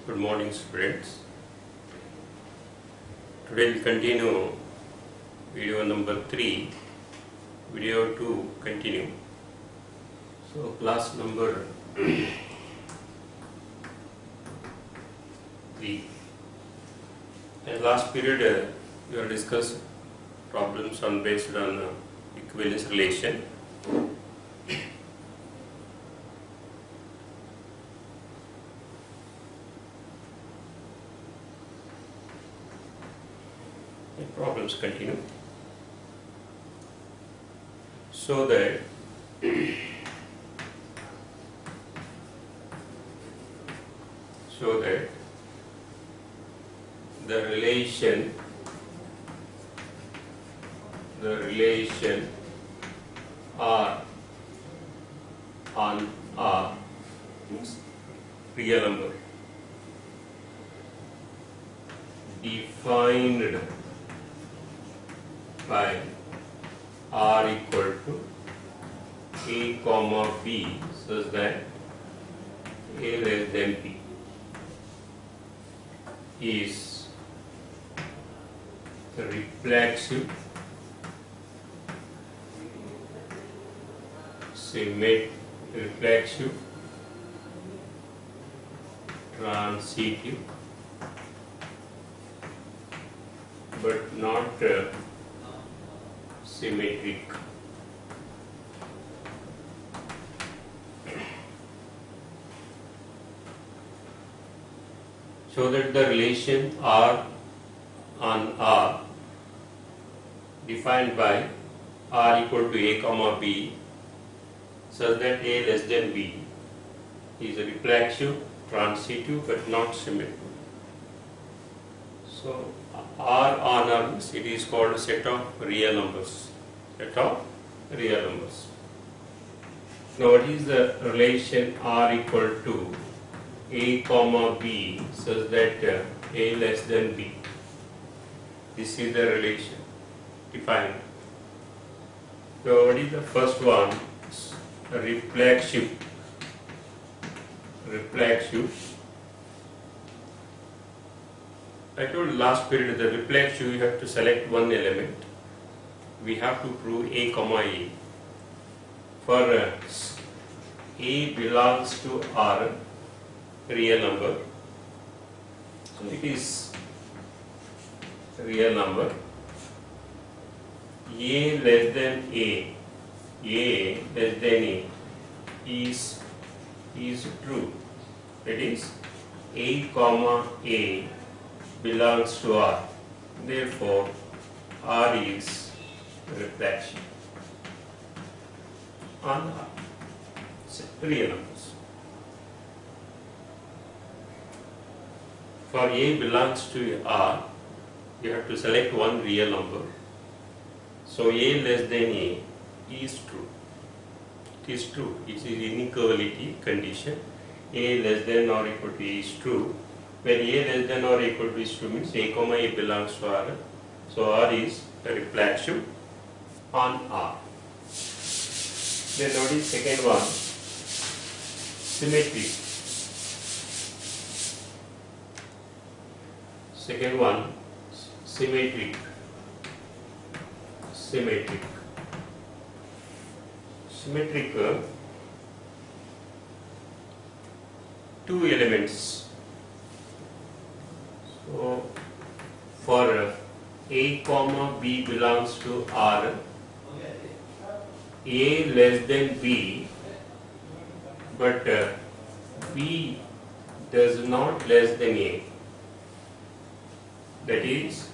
Good morning, students. Today we continue video number 3. Video 2 continue. So class number 3. In last period we have discussed problems based on equivalence relation. Problems continue. So that the relation R on R means real number defined by R equal to A comma B such that A less than B is reflexive, reflexive, transitive, but not symmetric. So that the relation R on R defined by R equal to A comma B such that A less than B is reflexive, transitive, but not symmetric. So R on R means it is called a set of real numbers. Now what is the relation R equal to A comma B such that A less than B? This is the relation defined. So what is the first one? Reflexive. I told last period the reflexive you have to select one element. We have to prove A comma A. For A belongs to R, real number. So it is real number. A less than A is true. That is A comma A belongs to R. Therefore, R is reflexive on R. Real numbers. For A belongs to R, you have to select one real number. So A less than A is true. It is true. It is inequality condition. A less than or equal to A is true. When A less than or equal to is true means A comma A belongs to R. So R is reflexive on R. Then notice second one, symmetric. Second one, symmetric. Symmetric, two elements. So for A comma B belongs to R, A less than B, but B does not less than A. That is,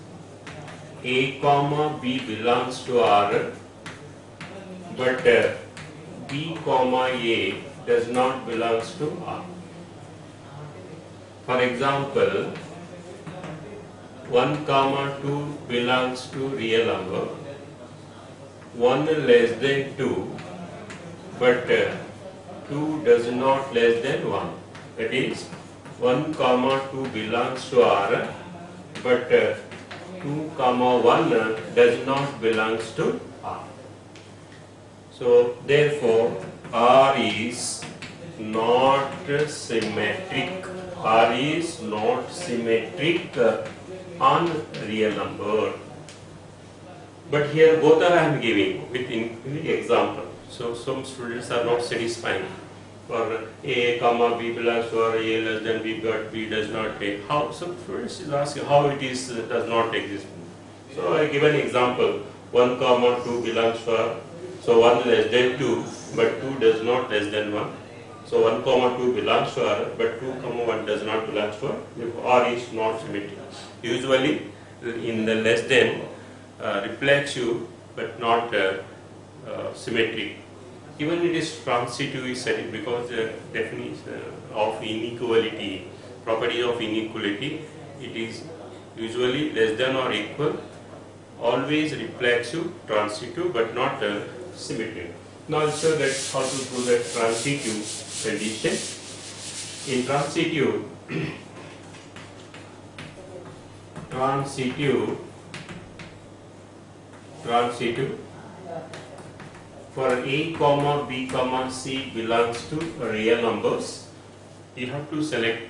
A comma B belongs to R, but B comma A does not belongs to R. For example, 1 comma 2 belongs to real number, 1 less than 2, but 2 does not less than 1. That is, 1 comma 2 belongs to R, but 2 comma 1 does not belongs to R. So therefore R is not symmetric. R is not symmetric on real number. But here both are I am giving with example. So some students are not satisfying. For A comma B belongs to R, A less than B, but B does not take. How some students is asking how it is does not exist. So I give an example. 1 comma 2 belongs to R. So 1 less than 2, but 2 does not less than 1. So 1 comma 2 belongs to R, but 2 comma 1 does not belong to R. Therefore R is not symmetric. Usually in the less than reflexive but not symmetric. Even it is transitive is said because the definition of inequality, property of inequality, it is usually less than or equal, always reflexive, transitive but not symmetric. Now I'll show that how to do the transitive condition. In transitive, for A comma B comma C belongs to real numbers, you have to select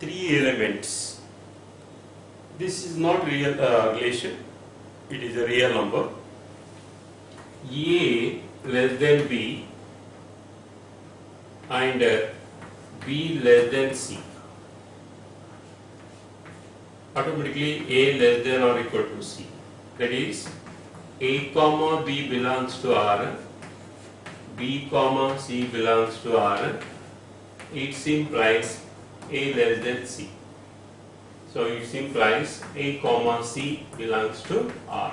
3 elements. This is not real relation, it is a real number. A less than B and B less than C. Automatically A less than or equal to C. That is A comma B belongs to R, B comma C belongs to R. It implies A less than C. So it implies A comma C belongs to R.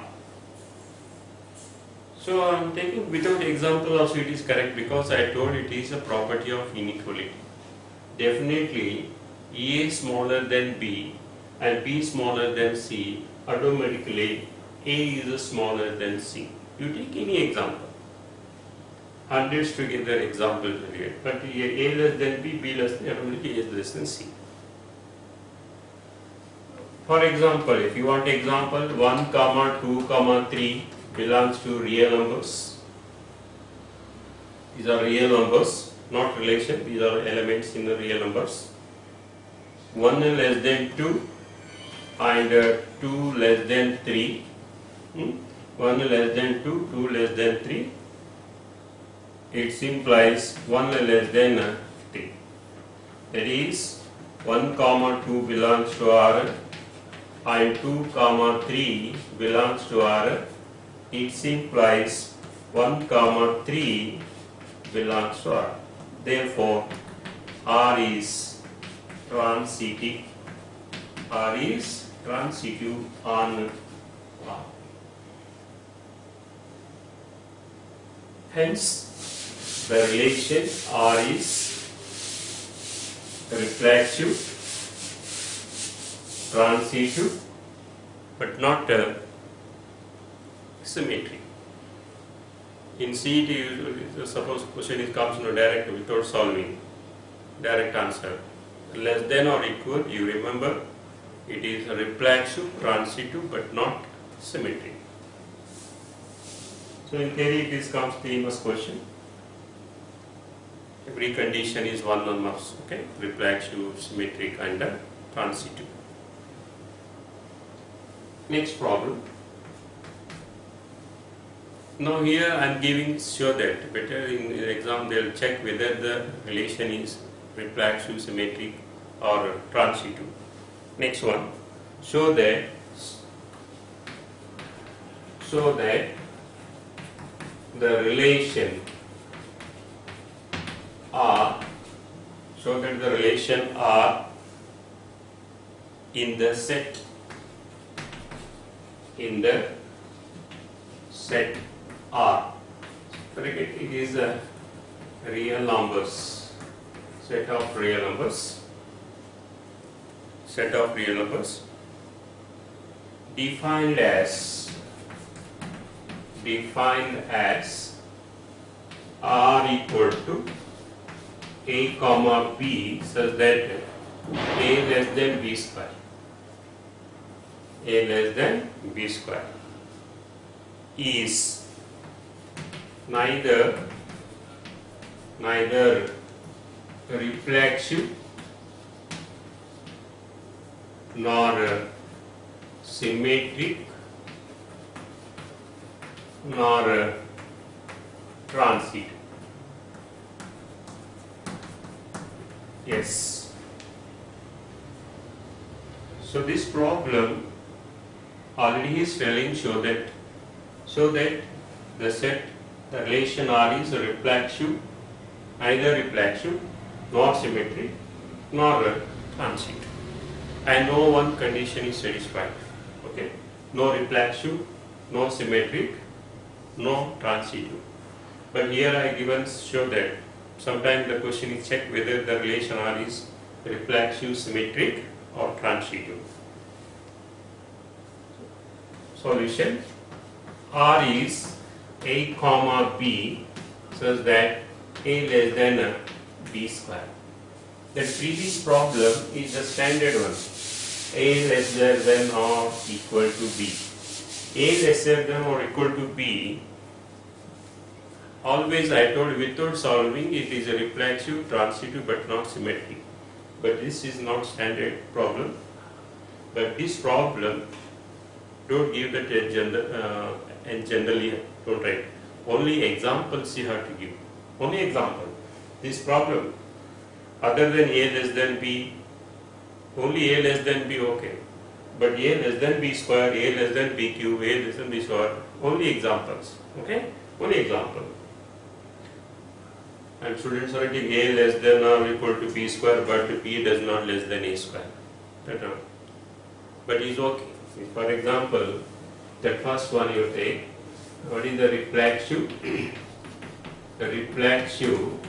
So I am taking without example also it is correct because I told it is a property of inequality. Definitely A smaller than B and B smaller than C, automatically A is smaller than C. You take any example. Hundreds together example here. But A less than B, B less than, automatically A is less than C. For example, if you want example, 1 comma 2 comma 3 belongs to real numbers. These are real numbers, not relation. These are elements in the real numbers. 1 less than 2 and 2 less than 3. 1 less than 2, 2 less than 3. It implies 1 less than 3. That is 1 comma 2 belongs to R and 2 comma 3 belongs to R. It implies 1 comma 3 belongs to R. Therefore, R is transitive. R is transitive on R. Hence, the relation R is reflexive, transitive, but not symmetric. In CET, usually, suppose question comes direct without solving, direct answer. Less than or equal, you remember, it is reflexive, transitive, but not symmetric. So in theory, this comes the inverse question. Every condition is one marks, okay? Reflexive, symmetric, and transitive. Next problem. Now here I am giving sure that better in the exam they will check whether the relation is reflexive, symmetric, or transitive. Next one. Show that the relation R, so that the relation R in the set R, it is a real numbers, set of real numbers, defined as R equal to A comma B such that A less than B square. A less than B square is neither reflexive nor symmetric nor transitive. Yes. So this problem already is telling so that the set, the relation R is reflexive, neither reflexive nor symmetric nor transitive, and no one condition is satisfied. Okay, no reflexive, no symmetric, no transitive. But here I given show that sometimes the question is checked whether the relation R is reflexive, symmetric or transitive. Solution: R is A comma B such that A less than B square. The previous problem is the standard one. A lesser than or equal to B. A lesser than or equal to B. Always I told without solving it is a reflexive, transitive but not symmetric. But this is not standard problem. But this problem don't give that and generally don't write. Only examples you have to give. Only example. This problem, other than A less than B, only A less than B, okay. But A less than B square, A less than B cube, A less than B square, only examples. Okay? Only example. And students are writing A less than or equal to B square, but B does not less than A square. But is okay. For example, the first one you take, what is the reflexive? The reflexive.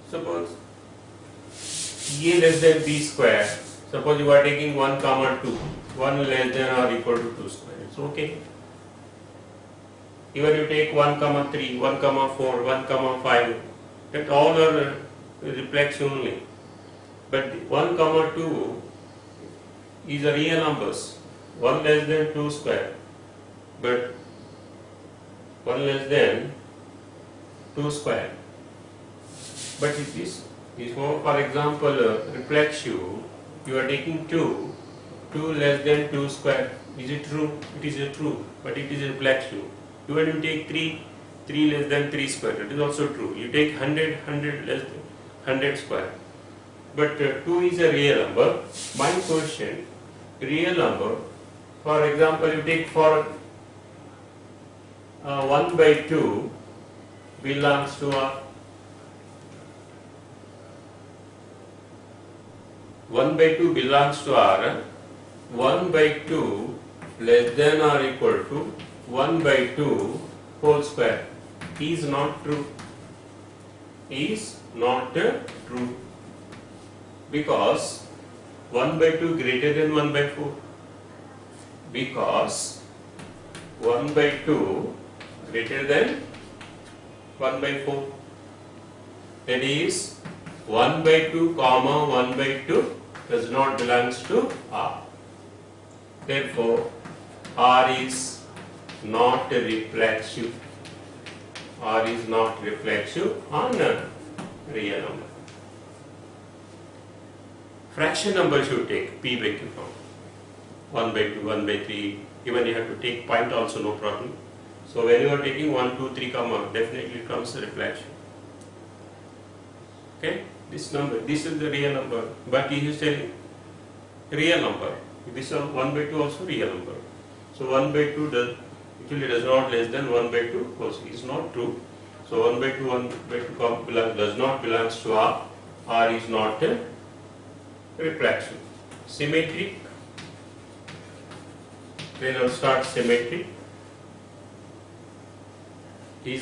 Suppose A less than B square. Suppose you are taking 1 comma 2. 1 less than or equal to 2 square. It's okay. Even you take 1 comma 3, 1 comma 4, 1 comma 5. That all are reflexive only. But 1 comma 2 is a real numbers. 1 less than 2 square. But 1 less than 2 square. But it is more, for example, reflexive. You are taking 2 less than 2 square. Is it true? It is true. But it is reflexive. Even you take 3 less than 3 square, it is also true. You take 100 less than 100 square. But 2 is a real number. My question, real number, for example, you take for 1 by 2 belongs to a 1 by 2 belongs to R. 1 by 2 less than or equal to 1 by 2 whole square is not true. Is not true. Because 1 by 2 greater than 1 by 4. Because 1 by 2 greater than 1 by 4. That is 1 by 2 comma 1 by 2 does not belongs to R. Therefore, R is not reflexive. R is not reflexive on a real number. Fraction number should take P by Q form. 1 by 2, 1 by 3. Even you have to take point also, no problem. So when you are taking 1, 2, 3 comma, definitely comes a reflection. Okay? This number, this is the real number. But he is telling real number. This is 1 by 2 also real number. So 1 by 2 actually does not less than 1 by 2 also is not true. So 1 by 2 does not belongs to R. R is not a reflection. Symmetric. Then I'll start symmetric. His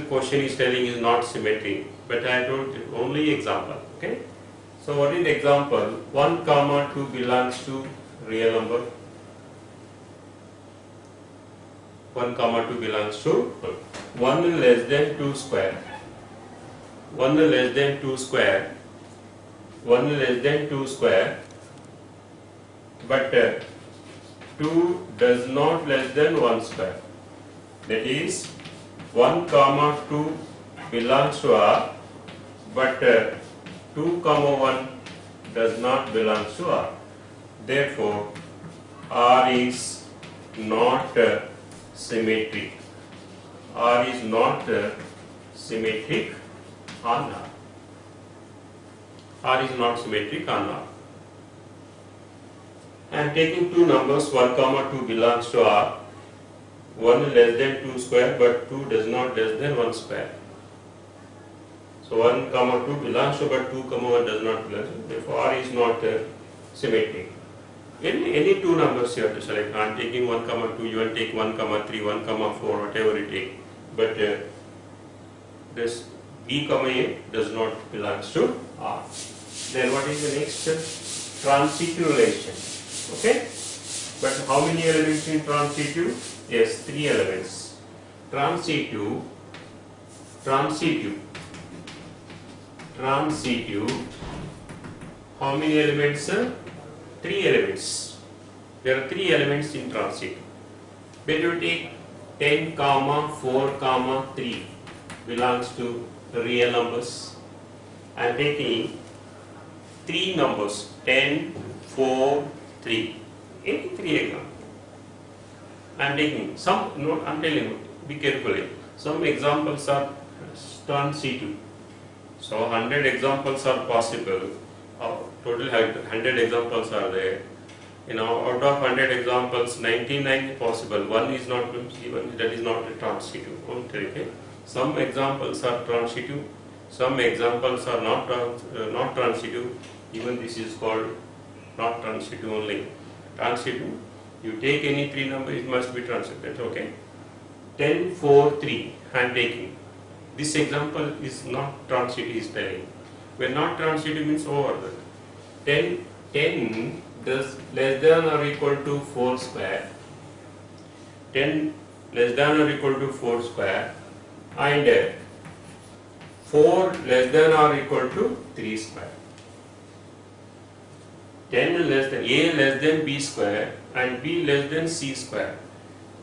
question is telling is not symmetric, but I told only example. Okay. So what is the example? 1 comma 2 belongs to real number. 1 comma 2 belongs to 1 less than 2 square. 1 less than 2 square. 1 less than 2 square. But 2 does not less than 1 square. That is 1 comma 2 belongs to R, but 2 comma 1 does not belong to R. Therefore, R is not symmetric. R is not symmetric on R. R is not symmetric on R. I am taking two numbers, 1 comma 2 belongs to R. 1 less than 2 square, but 2 does not less than 1 square. So 1 comma 2 belongs to, but 2 comma 1 does not belong to. Therefore, R is not symmetric. Any two numbers you have to select. I am taking 1 comma 2, you will take 1 comma 3, 1 comma 4, whatever you take. But this B comma A does not belong to R. Then what is the next? Transitive relation. Okay? But how many elements in transitive? Yes, 3 elements. Transitive. How many elements? 3 elements. There are 3 elements in transitive. When you take 10 comma 4 comma 3 belongs to real numbers. I am taking 3 numbers, 10, 4, 3. Any 3 examples. I am taking some, no, I am telling you, be carefully. Some examples are transitive. So 100 examples are possible. Total 100 examples are there. Out of 100 examples, 99 is possible. One is not even, that is not a transitive. Okay. Some examples are transitive. Some examples are not transitive. Even this is called not transitive only. Transitive. You take any 3 numbers, it must be transitive. Okay. 10, 4, 3. I am taking. This example is not transitive, is telling. When not transitive means over. 10 does less than or equal to 4 square. 10 less than or equal to 4 square. And 4 less than or equal to 3 square. 10 less than A less than B square and B less than C square.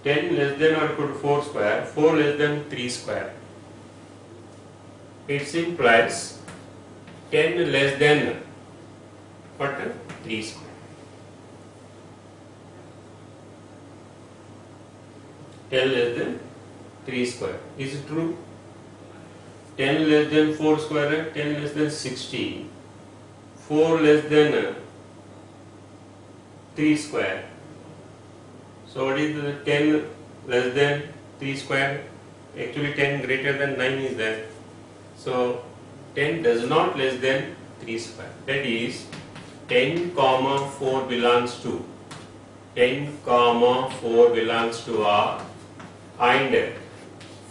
10 less than or equal to 4 square, 4 less than 3 square. It implies 10 less than what? 3 square. 10 less than 3 square. Is it true? 10 less than 4 square, 10 less than 16. 4 less than 3 square. So what is the 10 less than 3 square? Actually 10 greater than 9 is there. So 10 does not less than 3 square. That is 10 comma 4 belongs to 10 comma 4 belongs to R and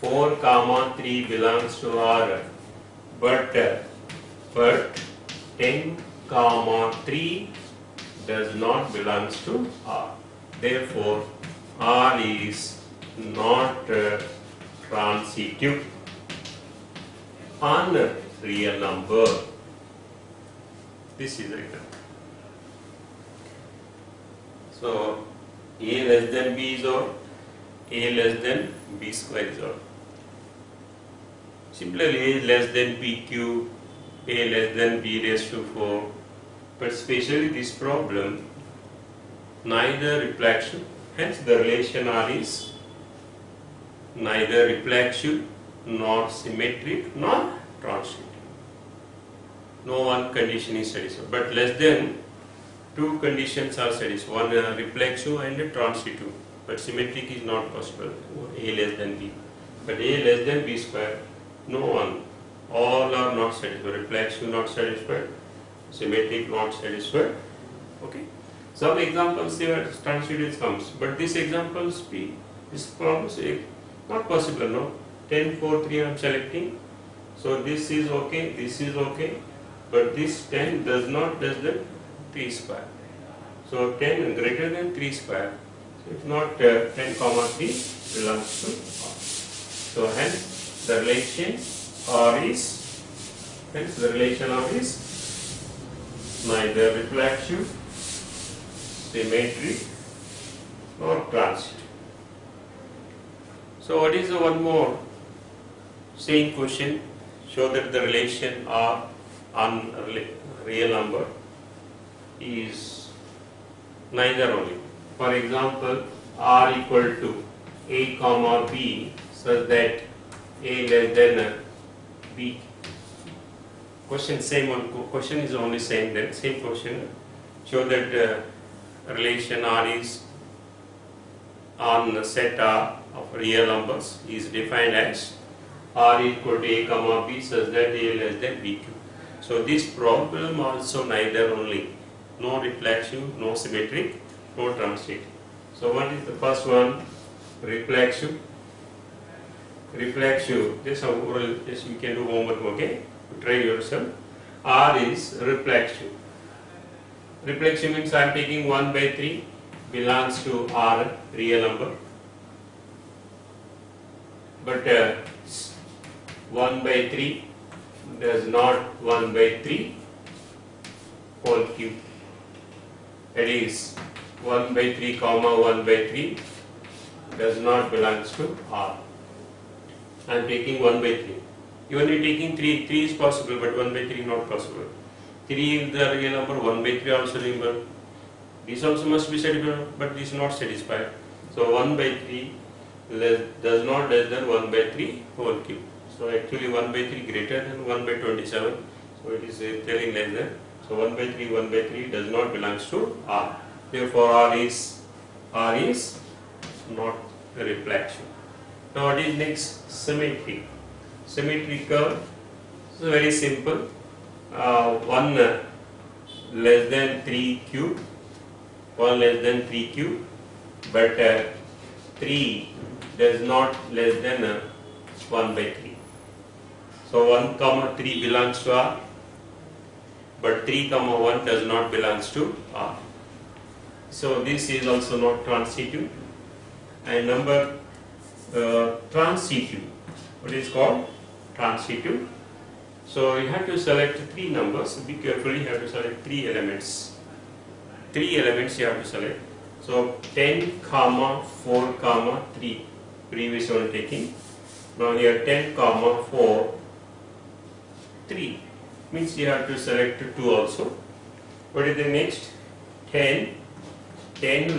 4 comma 3 belongs to R, but 10 comma 3 does not belongs to R. Therefore, R is not transitive on a real number. This is the example. So, A less than B is odd, A less than B square is odd. Similarly, A less than B cube, A less than B raised to 4. But especially this problem, neither reflection, hence the relation R is neither reflexive nor symmetric nor transitive. No one condition is satisfied, but less than 2 conditions are satisfied, one reflexive and a transitive, but symmetric is not possible, A less than B. But A less than B square, no one, all are not satisfied, reflexive not satisfied, symmetric not satisfied. Okay. Some examples here transitive comes, but this examples this problem is not possible. No, 10, 4, 3 I am selecting. So this is okay, but this 10 does not less than 3 square. So 10 greater than 3 square. So if not 10 comma 3 belongs to R. So hence the relation R is neither reflexive, symmetric nor transitive. So what is the one more Same question, show that the relation R on real number is neither only. For example, R equal to A comma B such that A less than B. Question same one. Question is only same then. Same question. Show that relation R is on the set R of real numbers is defined as R equal to A comma B such that A less than BQ. So this problem also neither only. No reflexive, no symmetric, no transitive. So what is the first one? Reflexive. Reflexive. Just you can do homework, okay? Try yourself. R is reflexive. Reflexive means I am taking 1 by 3 belongs to R real number. But 1 by 3 does not 1 by 3 whole cube. That is 1 by 3 comma 1 by 3 does not belongs to R. I am taking 1 by 3. You are taking 3. 3 is possible, but 1 by 3 not possible. 3 is the real number, 1 by 3 also remember. This also must be satisfied, but this is not satisfied. So 1 by 3 does not less than 1 by 3 whole cube. So actually 1 by 3 greater than 1 by 27. So it is telling less than. So 1 by 3 does not belongs to R. Therefore R is not a reflection. Now what is next? Symmetry. Symmetry curve. So very simple. 1 less than 3 cube. 1 less than 3 cube. But 3 does not less than 1 by 3. So 1 comma 3 belongs to R, but 3 comma 1 does not belongs to R. So this is also not transitive. And number transitive. What is called transitive? So you have to select 3 numbers. Be careful. You have to select 3 elements. 3 elements you have to select. So 10 comma 4 comma 3. Previous one taking. Now here 10 comma 4 3 means you have to select 2 also. What is the next? 10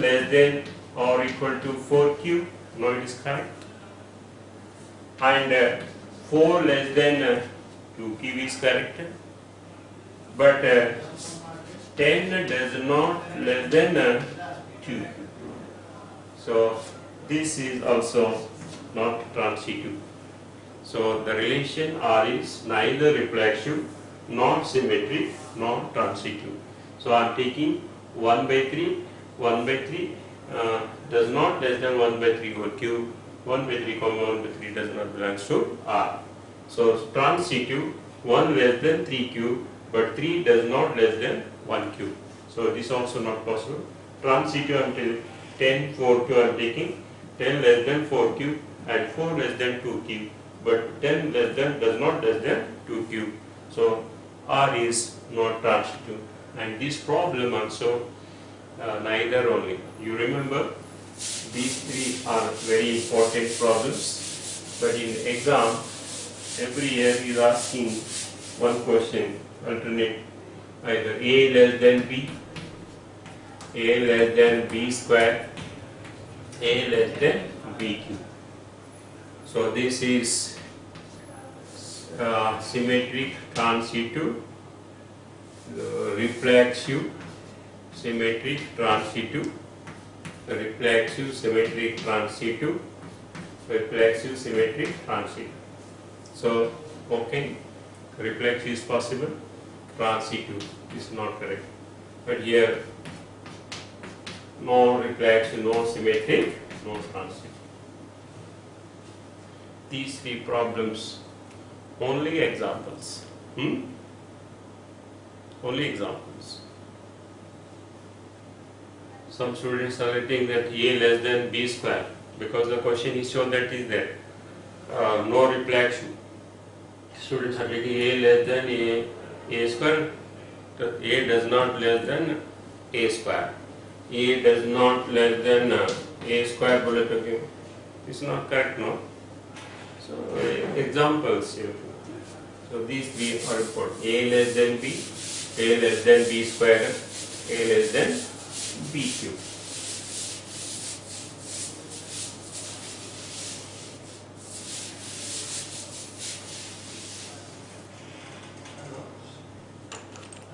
less than or equal to 4 cube. No, it is correct. And 4 less than 2 cube is correct. But 10 does not less than 2. So this is also not transitive. So the relation R is neither reflexive, nor symmetric, nor transitive. So I am taking 1 by 3 does not less than 1 by 3 whole cube. 1 by 3 comma 1 by 3 does not belongs to R. So transitive 1 less than 3 cube, but 3 does not less than 1 cube. So this also not possible. Transitive until 10 4 cube I am taking 10 less than 4 cube and 4 less than 2 cube, but 10 less than does not less than 2 cube. So R is not transitive, and this problem also neither only. You remember these 3 are very important problems, but in exam every year is asking one question alternate, either A less than B, A less than B square, A less than BQ. So this is symmetric transitive, reflexive, symmetric transitive, reflexive, symmetric transitive, reflexive, symmetric transitive. So okay, reflexive is possible, transitive is not correct. But here no reflexive, no symmetric, no transitive. These 3 problems, only examples. Only examples. Some students are writing that A less than B square because the question is shown that is there. No reflection. Students are writing A less than A square. A does not less than A square. A does not less than A square. This is not correct, no? So examples here. So these three are important. A less than B, A less than B square, A less than B cube.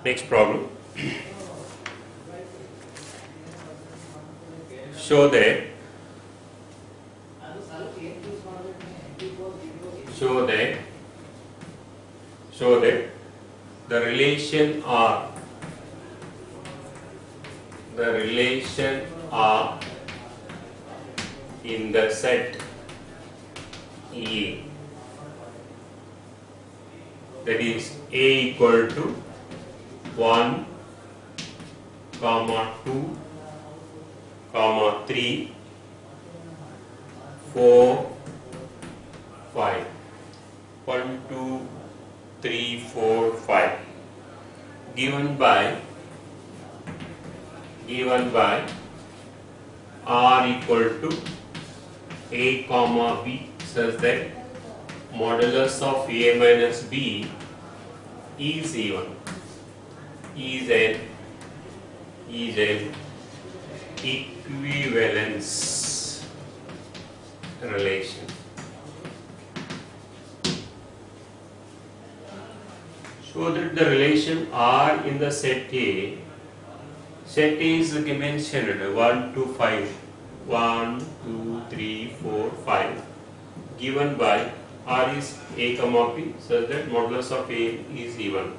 Next problem. Show that the relation R in the set E, that is A equal to 1, 2, 3, 4, 5. 1, 2, 3, 4, 5. Given by R equal to A comma B, such that modulus of A minus B is even, is an equivalence relation. So that the relation R in the set A is mentioned 1 to 5, 1, 2, 3, 4, 5, given by R is A comma B, such that modulus of A is even.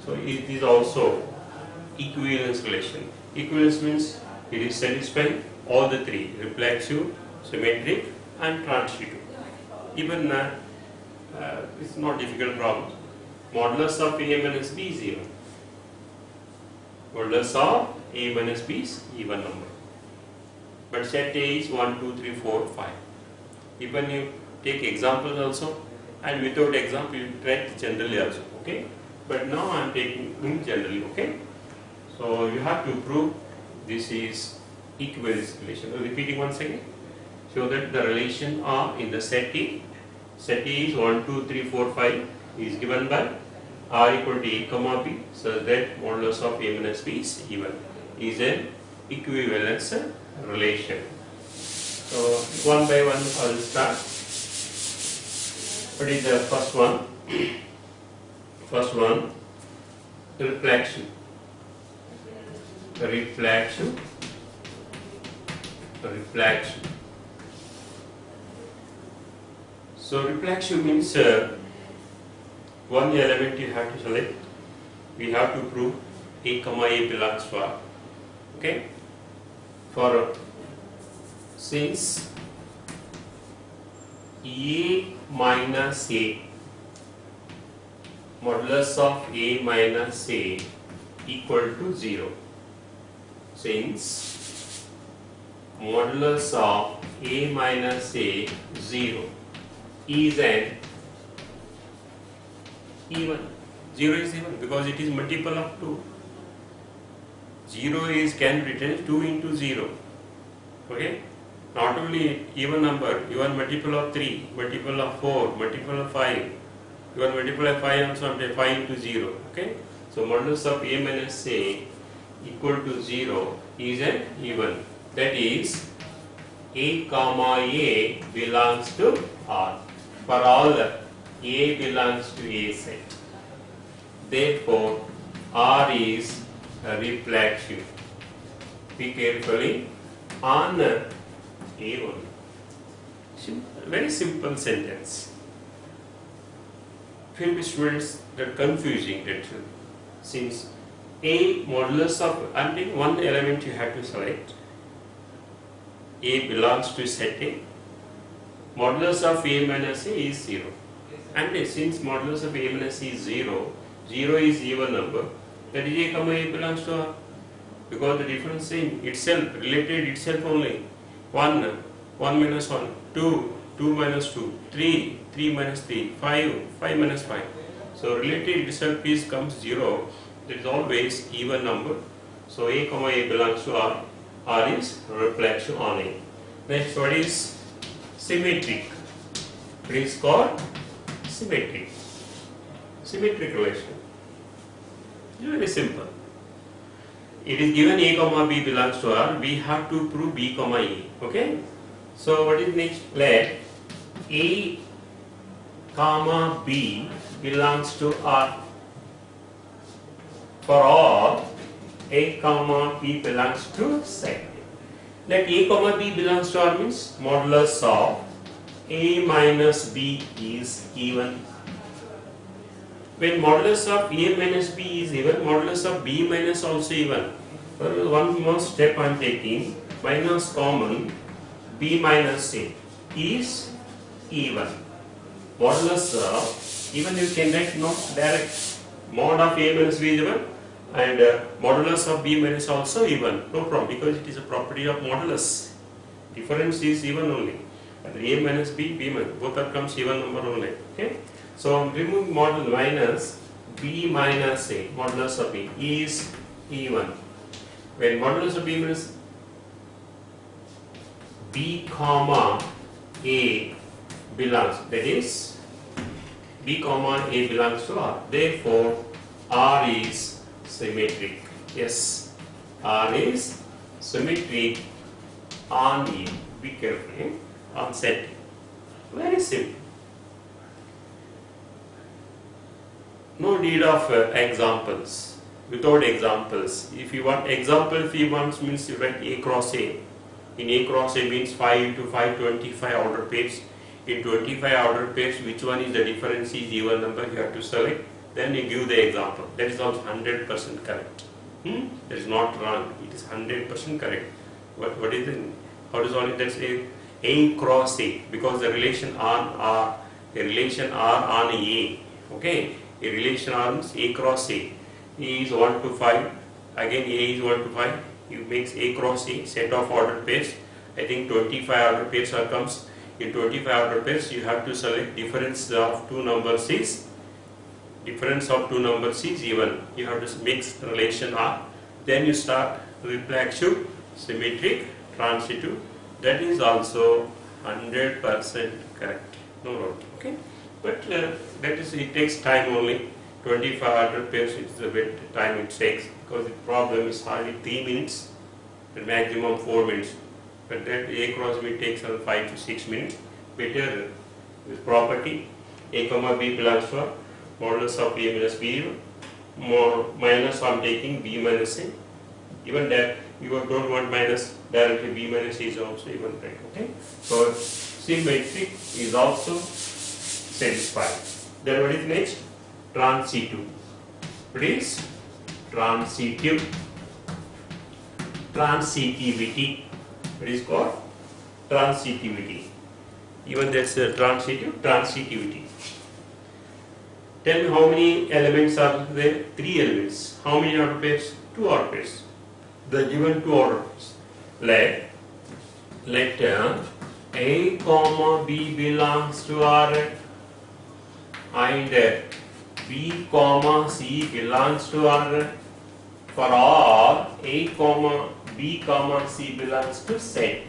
So it is also equivalence relation. Equivalence means it is satisfying all the three: reflexive, symmetric, and transitive. Even it's not difficult problem. Modulus of A minus B is even. Modulus of A minus B is even number. But set A is 1, 2, 3, 4, 5. Even you take examples also, and without example you write generally also. Okay. But now I am taking in generally. Okay. So you have to prove this is equivalence relation. So repeating once again. Show that the relation R in the set A. Set A is 1, 2, 3, 4, 5 is given by R equal to A comma B, such that modulus of A minus B is even, is an equivalence relation. So one by one I will start. What is the first one? First one, reflection. So reflection means one element you have to select. We have to prove A comma A belongs to R. Okay. For since A minus A, modulus of A minus A equal to 0. Since modulus of A minus A 0 is an even. 0 is even because it is multiple of 2. 0 is can be written 2 into 0. Okay. Not only even number, even multiple of 3, multiple of 4, multiple of 5. Even multiple of 5 also 5 into 0. Okay. So modulus of A minus A equal to 0 is an even. That is A comma A belongs to R. For all A belongs to A set. Therefore, R is reflexive. Be carefully on A1. Very simple sentence. Film students that confusing that since A modulus of, I'm taking one element you have to select. A belongs to set A. Modulus of A minus A is 0. And since modulus of A minus A is 0, 0 is even number, that is A comma A belongs to R. Because the difference in itself, related itself only. 1, 1 minus 1, 2, 2 minus 2, 3, 3 minus 3, 5, 5 minus 5. So related itself is comes 0, that is always even number. So A comma A belongs to R. R is reflection on A. Next, what is symmetric? It is called Symmetric. Symmetric relation. It's very simple. It is given A comma B belongs to R. We have to prove B comma A. Okay. So what is next? Let A comma B belongs to R. For all A comma B belongs to set. Let A comma B belongs to R means modulus of A minus B is even. When modulus of A minus B is even, modulus of B minus also even. So one more step I am taking, minus common B minus A is even. Modulus of, even you can write not direct, mod of A minus B is even and modulus of B minus also even, no problem, because it is a property of modulus. Difference is even only. And A minus B, B minus, both are comes even number only. Okay. So remove model minus B minus A, modulus of B is even. When modulus of B minus B comma A belongs, that is B comma A belongs to R. Therefore, R is symmetric. Yes, R is symmetric on E. Be careful on set. Very simple. No need of examples. Without examples, if you want example, if you want means you write A cross A. In A cross A means 5 into 5, 25 order pairs. In 25 order pairs, which one is the difference is even number, you have to select. Then you give the example. That is also 100% correct. That is not wrong. It is 100% correct. What is it? How does all it? That's A cross A, because the relation on A. Okay. A relation R is A cross A. E is 1 to 5. Again A is 1 to 5. You makes A cross A, set of ordered pairs. I think 25 ordered pairs are comes. In 25 ordered pairs, you have to select difference of two numbers is even. You have to mix relation R. Then you start reflexive, symmetric, transitive. That is also 100% correct. No wrong. Okay. But that is, it takes time only. 25 pairs is the bit time it takes, because the problem is hardly 3 minutes and maximum 4 minutes. But that A cross B takes around 5 to 6 minutes. Better with property A comma B belongs to R, modulus of A minus B, minus I am taking B minus A. Even that you don't want minus, directly B minus A is also even right. Okay. So symmetric is also satisfied. Then what is next? Transitive. What is transitive? Transitivity. What is called transitivity? Even that's transitivity. Tell me how many elements are there? 3 elements. How many order pairs? 2 order pairs. The given 2 order pairs. Let A comma B belongs to R and B comma C belongs to R. For all A comma B comma C belongs to set A.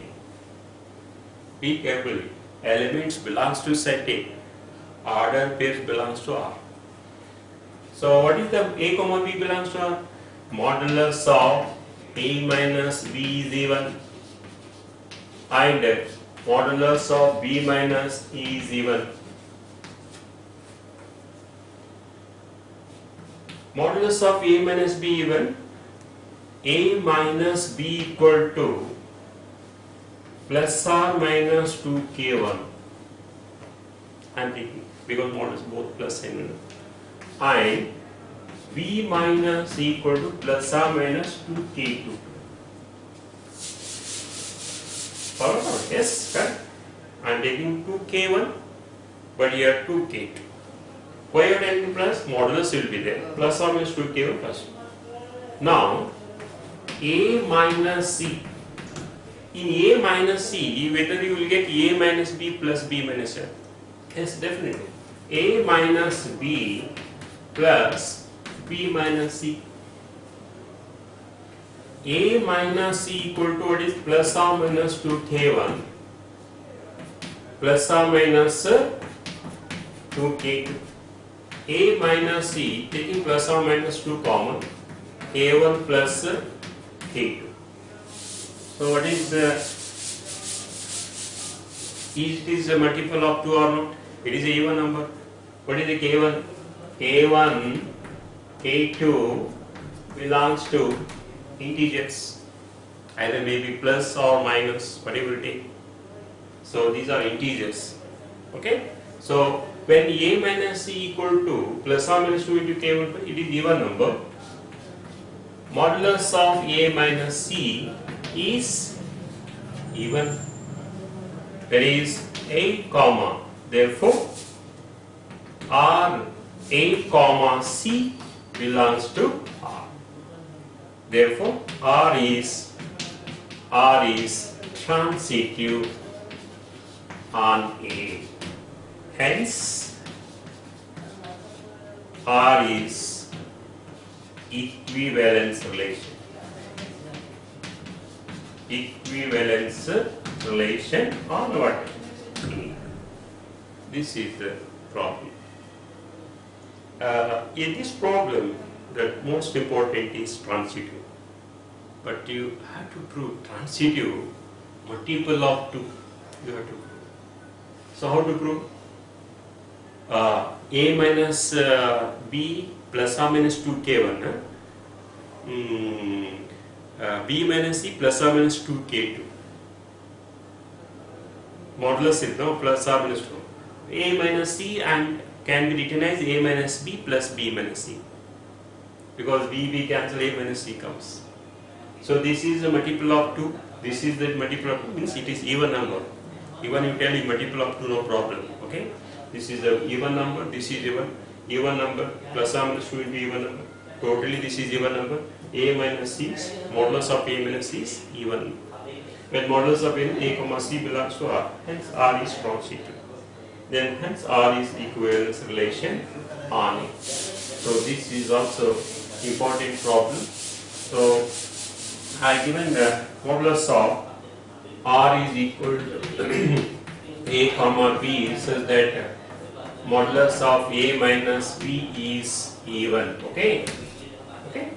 Be careful. Elements belongs to set A. Order pairs belongs to R. So what is the A comma B belongs to R? Modulus of A minus B is even and modulus of B minus E is even. Modulus of A minus B even, A minus B equal to plus or minus 2k1. I am taking because modulus both plus and minus. And B minus equal to plus or minus 2k2. Follow? Yes, correct. I am taking 2k1, but here 2k2. Why you are taking plus? Modulus will be there. Plus or minus 2k1 plus. Now, A minus C. In A minus C, whether you will get A minus B plus B minus C. Yes, definitely. A minus B plus B minus C. A minus C equal to what is plus or minus 2k1 plus or minus 2k2. A minus C, taking plus or minus 2 common, k1 plus k2. So what is the, it is a multiple of 2 or not? It is a even number. What is the k1? k1, k2 belongs to integers, either maybe plus or minus, whatever you take. So these are integers. Okay? So when a minus c equal to plus or minus 2 into k1, it is even number. Modulus of a minus c is even. There is a comma. Therefore, r a comma c belongs to r. Therefore, r is transitive on A. Hence, R is equivalence relation. Equivalence relation on what? A. This is the problem. In this problem, the most important is transitive. But you have to prove transitive multiple of 2. You have to prove. So how to prove? A minus b plus or minus 2k1. B minus c plus or minus 2k2. Modulus is no plus or minus 2. A minus c and can be written as a minus b plus b minus c. Because b cancel, a minus c comes. So this is a multiple of 2. This is the multiple of 2, means it is even number. Even you tell you multiple of 2, no problem. Okay? This is a even number, this is even number, plus or minus 2 into even number. Totally this is even number. A minus c, modulus of a minus c is even. When modulus of a comma c belongs to r, hence r is transitive. Then hence r is equivalence relation on it. So this is also important problem. So I given the modulus of r is equal to a comma b such that modulus of a minus b is even. Okay? Okay?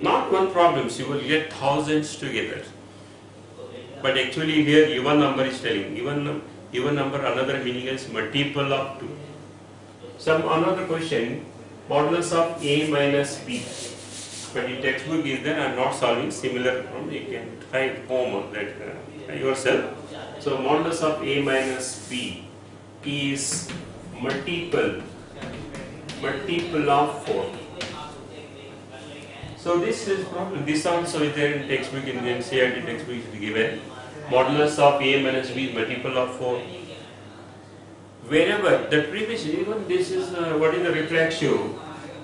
Not one problem, you will get thousands together. But actually here even number is telling. Even number, another meaning is multiple of 2. Some another question, modulus of a minus b. But in textbook is there, I am not solving similar problem. You can try home that yourself. So modulus of a minus b is multiple of 4. So this is problem. This also is there in textbook, in NCERT textbook is given. Modulus of a minus b is multiple of 4. Wherever the previous, even this is what is the reflexive?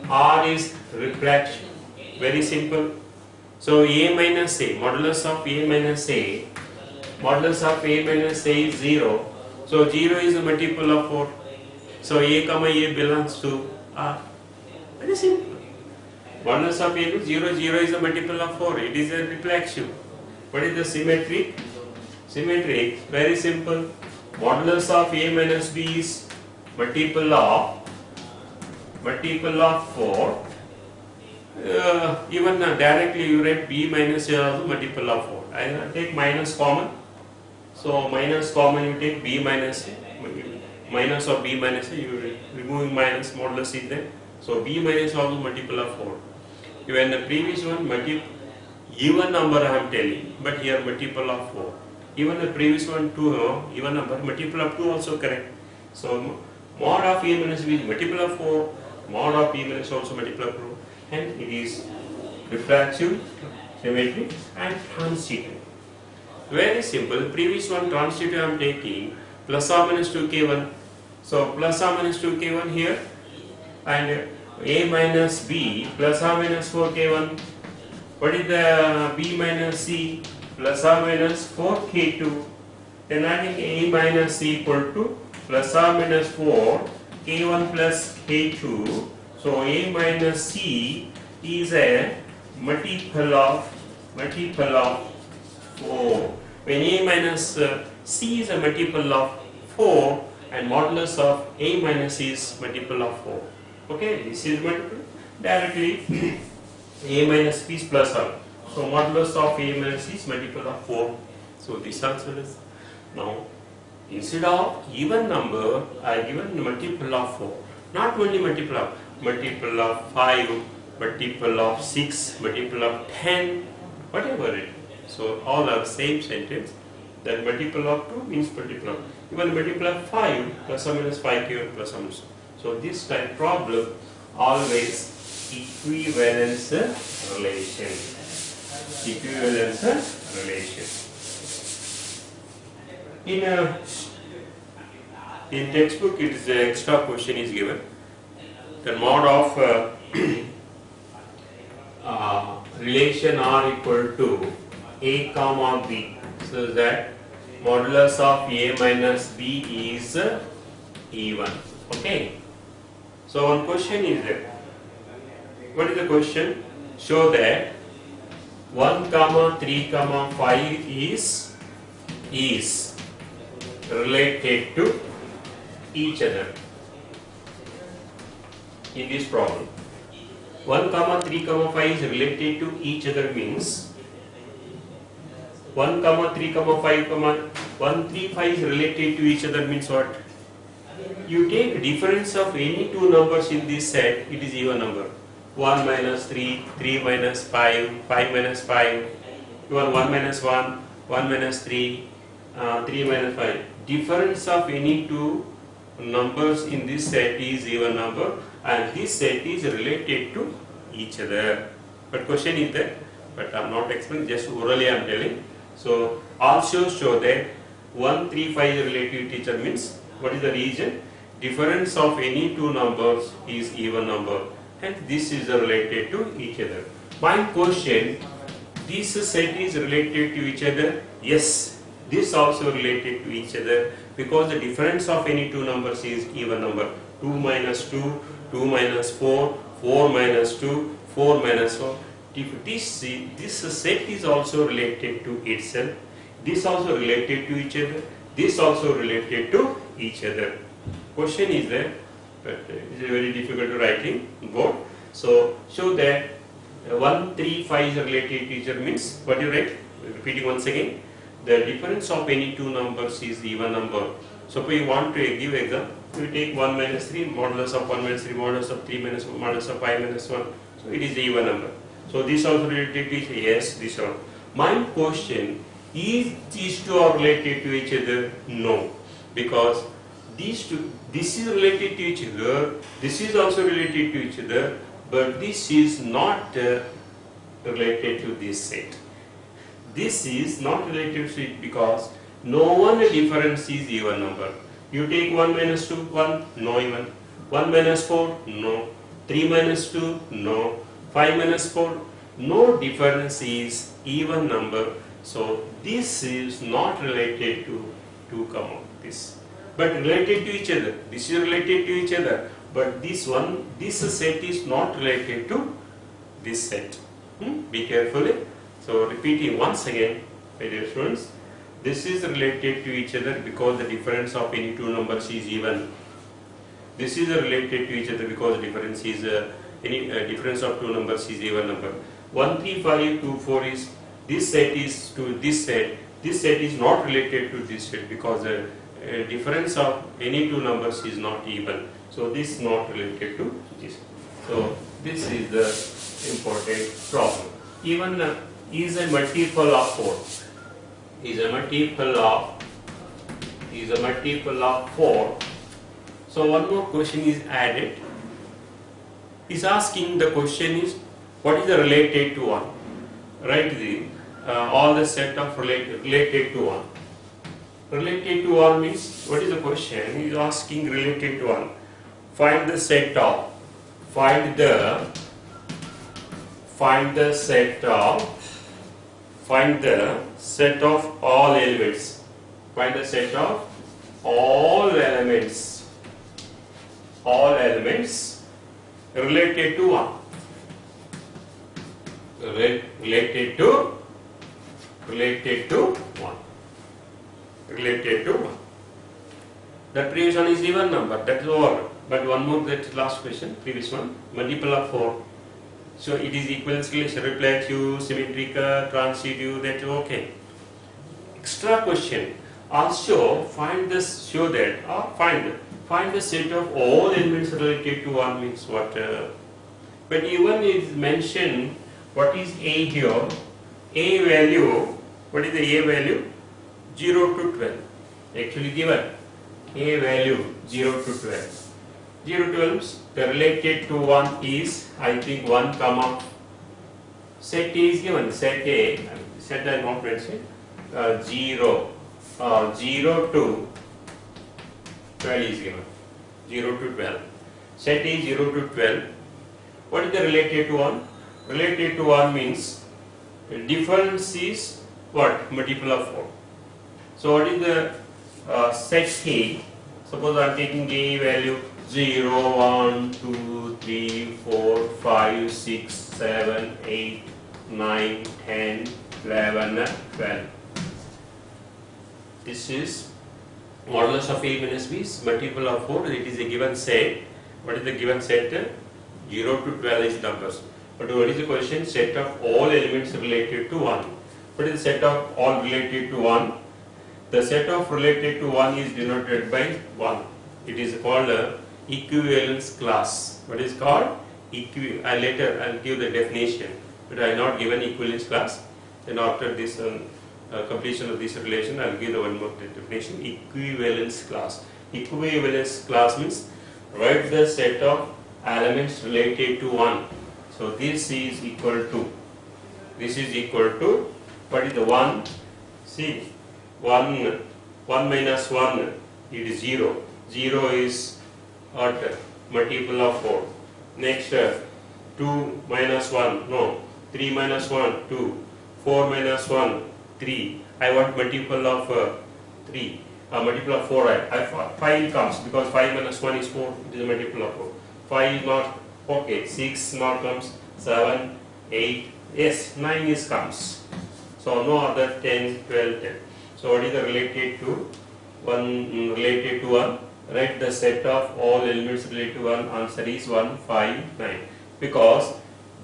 R is reflexive. Very simple. So a minus a, modulus of a minus a, modulus of a minus a is 0. So 0 is a multiple of 4. So a comma a belongs to R. Very simple. Modulus of a is 0, 0 is a multiple of 4. It is a reflexive. What is the symmetric? Symmetric, very simple. Modulus of a minus b is multiple of 4. Even directly you write b minus a also multiple of 4. I take minus common. So minus common you take b minus a. Minus of b minus a, you removing minus, modulus is there. So b minus also multiple of 4. Even the previous one even number I am telling, but here multiple of 4. Even the previous one 2 even number, multiple of 2 also correct. So mod of a minus b is multiple of 4, mod of b minus also multiple of 4. And it is reflexive, symmetric and transitive. Very simple. Previous one transitive I am taking plus or minus 2k1. So plus or minus 2k1 here, and a minus b plus or minus 4k1. What is the b minus c plus or minus 4k2? Then I think a minus c equal to plus or minus 4 k1 plus k2. So a minus c is a multiple of 4. When a minus c is a multiple of 4, and modulus of A minus is multiple of 4. Okay, this is multiple directly A minus B is plus 1. So modulus of A minus is multiple of 4. So this answer is now. Instead of even number, I given multiple of 4. Not only multiple of 5, multiple of 6, multiple of 10, whatever it is. So all are same sentence. Then multiple of 2 means multiple of, even multiple of 5 plus or minus 5 given plus or minus. So this type problem always equivalence relation. Equivalence relation. In textbook, it is the extra question is given. The mod of relation R equal to A comma B, so that modulus of A minus B is even. Okay. So one question is there. What is the question? Show that 1 comma 3 comma 5 is related to each other in this problem. 1 comma 3 comma 5 is related to each other means 1 comma 3 comma 5 comma 1 3 5 is related to each other means what? You take difference of any two numbers in this set, it is even number. 1 minus 3, 3 minus 5, 5 minus 5, even 1 minus 1, 1 minus 3, 3 minus 5. Difference of any two numbers in this set is even number, and this set is related to each other. But question is that, but I am not explaining, just orally I am telling. So also show that 1, 3, 5 is related to each other means what is the reason? Difference of any two numbers is even number, and this is related to each other. My question, this set is related to each other? Yes, this also related to each other, because the difference of any two numbers is even number. 2 minus 2, 2 minus 4, 4 minus 2, 4 minus 4. This set is also related to itself. This also related to each other. This also related to each other. Question is there, but it is very difficult to write in board. So show that 1, 3, 5 is related to each other means what you write? Repeating once again. The difference of any two numbers is even number. So if you want to give example, you take 1 minus 3, modulus of 1 minus 3, modulus of 3 minus 1, modulus of 5 minus 1. So it is the even number. So this also related to each other? Yes, this all. My question, is these two are related to each other? No. Because these two, this is related to each other, this is also related to each other, but this is not related to this set. This is not related to it because no one difference is even number. You take 1 minus 2, 1, no even. 1 minus 4, no. 3 minus 2, no. 5 minus 4, no difference is even number. So this is not related to 2 comma this, but related to each other. This is related to each other, but this one, this set is not related to this set. Be careful. So repeating once again, my dear students, this is related to each other because the difference of any two numbers is even. This is related to each other because the difference is any difference of two numbers is even number. 1, 3, 5, 2, 4 is this set is to this set. This set is not related to this set because the difference of any two numbers is not even. So this is not related to this. So this is the important problem. Even is a multiple of 4. Is a multiple of 4. So one more question is added. Is asking, the question is, what is the related to 1? Write the all the set of related to 1. Related to 1 means, what is the question? He is asking related to 1. Find the set of, find the set of all elements. Find the set of all elements related to 1. Related to 1. That previous one is even number, that is over. But one more, that last question, previous one, multiple of 4. So it is equivalence relation, reflexive, symmetrical, transitive, that is okay. Extra question. Also find this, show that, or find the set of all elements related to 1 means what. But even is mentioned what is A here. A value, what is the A value? 0 to 12. Actually given A value 0 to 12. 0 to 12, the related to 1 is, I think 1 comma, set A is given, set A, set I not mentioned, 0 to 12 is given, 0 to 12. Set A 0 to 12. What is the related to 1? Related to 1 means difference is what? Multiple of 4. So what is the set A? Suppose I am taking A value 0, 1, 2, 3, 4, 5, 6, 7, 8, 9, 10, 11, 12. This is modulus of A minus B is multiple of 4. It is a given set. What is the given set? 0 to 12 is numbers. But what is the question? Set of all elements related to 1. What is the set of all related to 1? The set of related to 1 is denoted by 1. It is called a equivalence class. What is called? Later I will give the definition, but I have not given equivalence class. Then after this completion of this relation, I will give the one more definition. Equivalence class. Equivalence class means write the set of elements related to 1. So this is equal to, this is equal to, what is the 1? See, 1 minus 1, it is 0. 0 is what? Multiple of 4. Next 2 minus 1, no, 3 minus 1, 2, 4 minus 1, 3. I want multiple of 3, multiple of 4. 5 comes because 5 minus 1 is 4, it is a multiple of 4. 5 not, okay, 6 not comes, 7, 8, yes, 9 is comes. So no other 10, 12, 10. So what is the related to 1? Related to 1. Write the set of all elements related to 1. Answer is 1, 5, 9. Because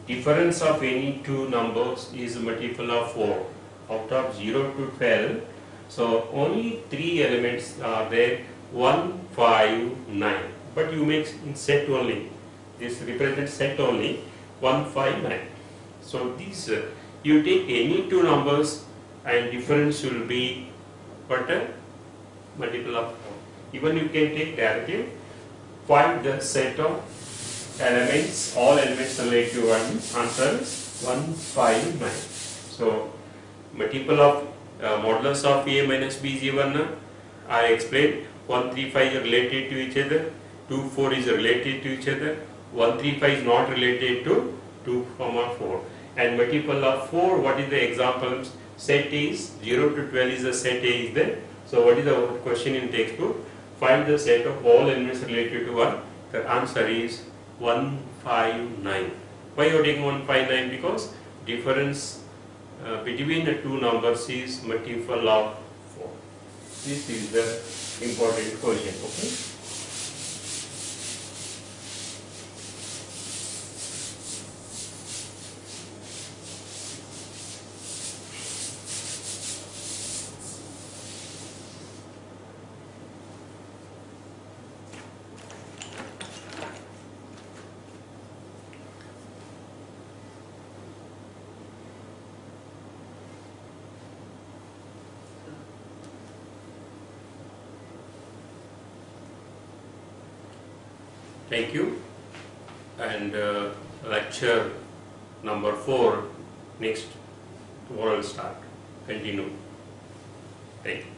difference of any two numbers is a multiple of 4. Out of 0 to 12, so only 3 elements are there, 1, 5, 9. But you make in set only. This represents set only, 1, 5, 9. So these, you take any two numbers and difference will be what? Multiple of 4. Even you can take derivative, find the set of elements, all elements related to 1, answer is 1, 5, 9. So multiple of modulus of A minus B is given. I explained 1, 3, 5 is related to each other, 2, 4 is related to each other, 1, 3, 5 is not related to 2, 4. And multiple of 4, what is the examples? Set is 0 to 12 is the set A is there. So what is the question in textbook? Find the set of all elements related to 1. The answer is 1, 5, 9. Why you are taking 1, 5, 9? Because difference between the two numbers is multiple of 4. This is the important question. Okay. Thank you, and lecture number 4 next tomorrow will start. Continue. Thank you.